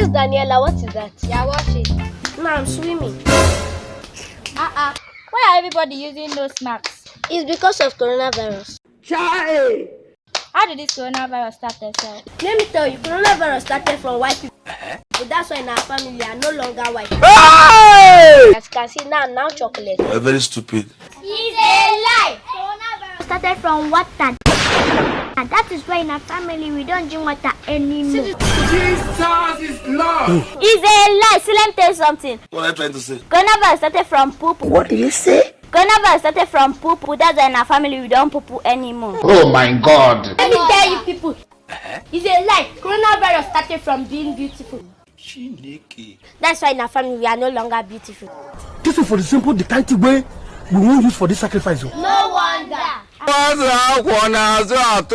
Yes, Daniela, what is that? Yeah, watch it. No, I'm swimming. Why are everybody using nose masks? It's because of coronavirus. Chai! How did this coronavirus start itself? Let me tell you, coronavirus started from white people. But that's why in our family we are no longer white. Hey! As you can see now chocolate. You're very stupid. It's a lie! Coronavirus started from water. And that is why in our family we don't drink water anymore. Jesus is Lord! It's a lie. So let me tell you something. What are you trying to say? Coronavirus started from poop. What did you say? Coronavirus started from poop. That's why in our family we don't poop anymore. Oh my God! Let me tell you people. It's a lie. Coronavirus started from being beautiful. That's why in our family we are no longer beautiful. This is for the simple detective way we won't use for this sacrifice. No wonder. What's up?